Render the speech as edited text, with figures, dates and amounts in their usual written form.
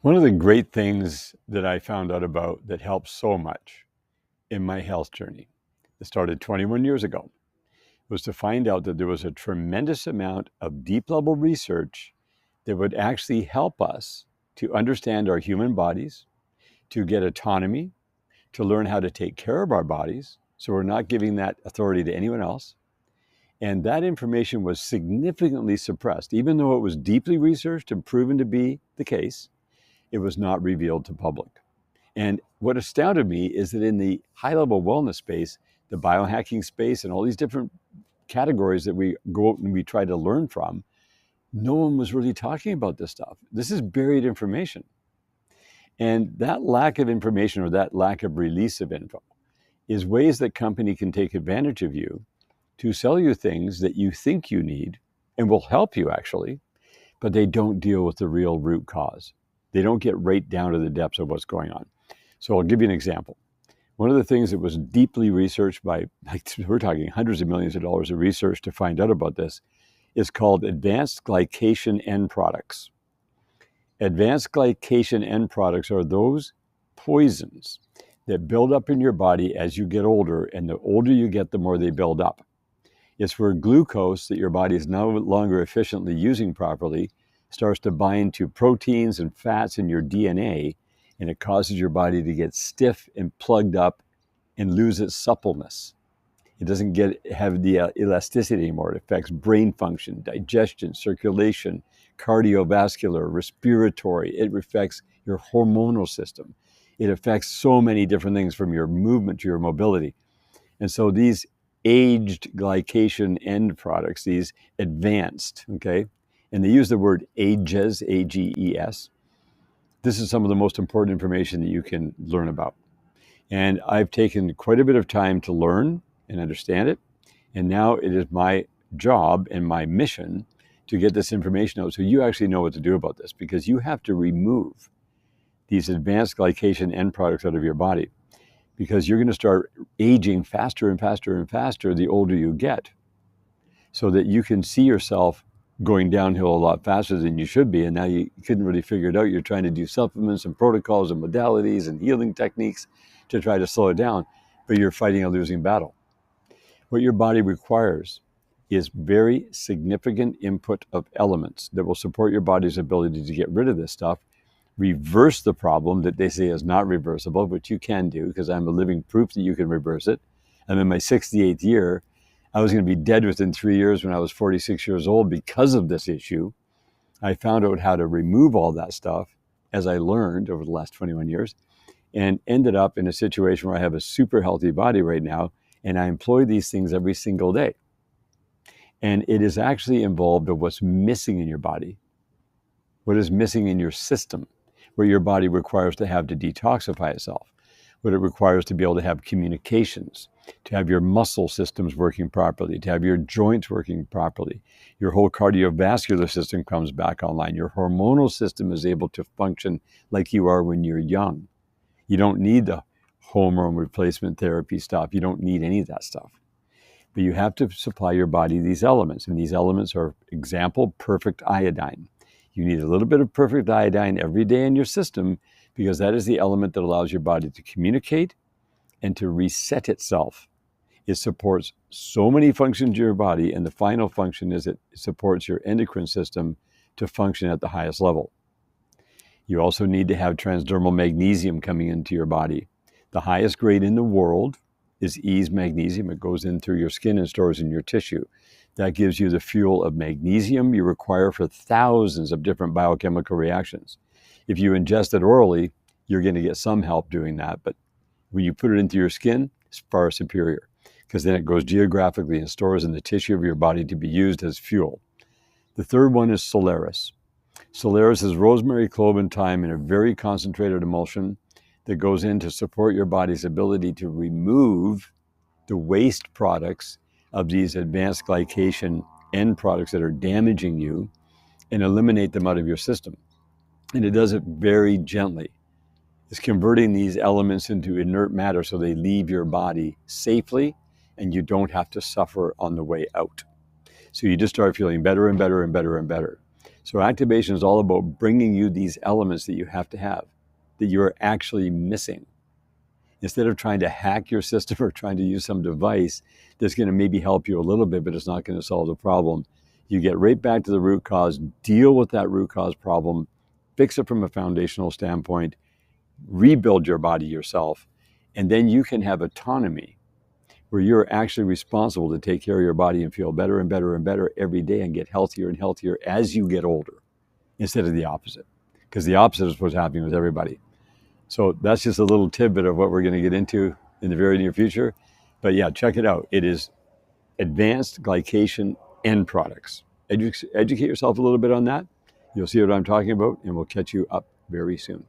One of the great things that I found out about that helped so much in my health journey that started 21 years ago was to find out that there was a tremendous amount of deep level research that would actually help us to understand our human bodies, to get autonomy, to learn how to take care of our bodies. So we're not giving that authority to anyone else. And that information was significantly suppressed, even though it was deeply researched and proven to be the case, it was not revealed to public. And what astounded me is that in the high level wellness space, the biohacking space, and all these different categories that we go out and we try to learn from, no one was really talking about this stuff. This is buried information. And that lack of information or that lack of release of info is ways that company can take advantage of you to sell you things that you think you need and will help you actually, but they don't deal with the real root cause. They don't get right down to the depths of what's going on. So I'll give you an example. One of the things that was deeply researched by, we're talking hundreds of millions of dollars of research to find out about this, is called advanced glycation end products. Advanced glycation end products are those poisons that build up in your body as you get older, and the older you get, the more they build up. It's where glucose that your body is no longer efficiently using properly starts to bind to proteins and fats in your DNA, and it causes your body to get stiff and plugged up and lose its suppleness. It doesn't have the elasticity anymore. It affects brain function, digestion, circulation, cardiovascular, respiratory. It affects your hormonal system. It affects so many different things from your movement to your mobility. And so these aged glycation end products, these advanced, okay, and they use the word AGES, AGES. This is some of the most important information that you can learn about. And I've taken quite a bit of time to learn and understand it. And now it is my job and my mission to get this information out so you actually know what to do about this, because you have to remove these advanced glycation end products out of your body, because you're going to start aging faster and faster and faster the older you get, so that you can see yourself going downhill a lot faster than you should be. And now you couldn't really figure it out. You're trying to do supplements and protocols and modalities and healing techniques to try to slow it down, but you're fighting a losing battle. What your body requires is very significant input of elements that will support your body's ability to get rid of this stuff, reverse the problem that they say is not reversible, which you can do, because I'm a living proof that you can reverse it. I'm in my 68th year. I was going to be dead within 3 years when I was 46 years old because of this issue. I found out how to remove all that stuff as I learned over the last 21 years, and ended up in a situation where I have a super healthy body right now, and I employ these things every single day. And it is actually involved of what's missing in your body, what is missing in your system, what your body requires to have to detoxify itself, what it requires to be able to have communications, to have your muscle systems working properly, to have your joints working properly. Your whole cardiovascular system comes back online. Your hormonal system is able to function like you are when you're young. You don't need the hormone replacement therapy stuff. You don't need any of that stuff. But you have to supply your body these elements. And these elements are, example, perfect iodine. You need a little bit of perfect iodine every day in your system, because that is the element that allows your body to communicate and to reset itself. It supports so many functions of your body, and the final function is it supports your endocrine system to function at the highest level. You also need to have transdermal magnesium coming into your body. The highest grade in the world is E's magnesium. It goes in through your skin and stores in your tissue. That gives you the fuel of magnesium you require for thousands of different biochemical reactions. If you ingest it orally, you're going to get some help doing that. But when you put it into your skin, it's far superior, because then it goes geographically and stores in the tissue of your body to be used as fuel. The third one is Solaris. Solaris is rosemary, clove, and thyme in a very concentrated emulsion that goes in to support your body's ability to remove the waste products of these advanced glycation end products that are damaging you, and eliminate them out of your system. And it does it very gently. It's converting these elements into inert matter so they leave your body safely and you don't have to suffer on the way out. So you just start feeling better and better and better and better. So activation is all about bringing you these elements that you have to have, that you're actually missing. Instead of trying to hack your system or trying to use some device that's going to maybe help you a little bit, but it's not going to solve the problem, you get right back to the root cause, deal with that root cause problem, fix it from a foundational standpoint, rebuild your body yourself, and then you can have autonomy where you're actually responsible to take care of your body and feel better and better and better every day and get healthier and healthier as you get older, instead of the opposite. Because the opposite is what's happening with everybody. So that's just a little tidbit of what we're going to get into in the very near future. But yeah, check it out. It is Advanced Glycation End Products. Educate yourself a little bit on that. You'll see what I'm talking about, and we'll catch you up very soon.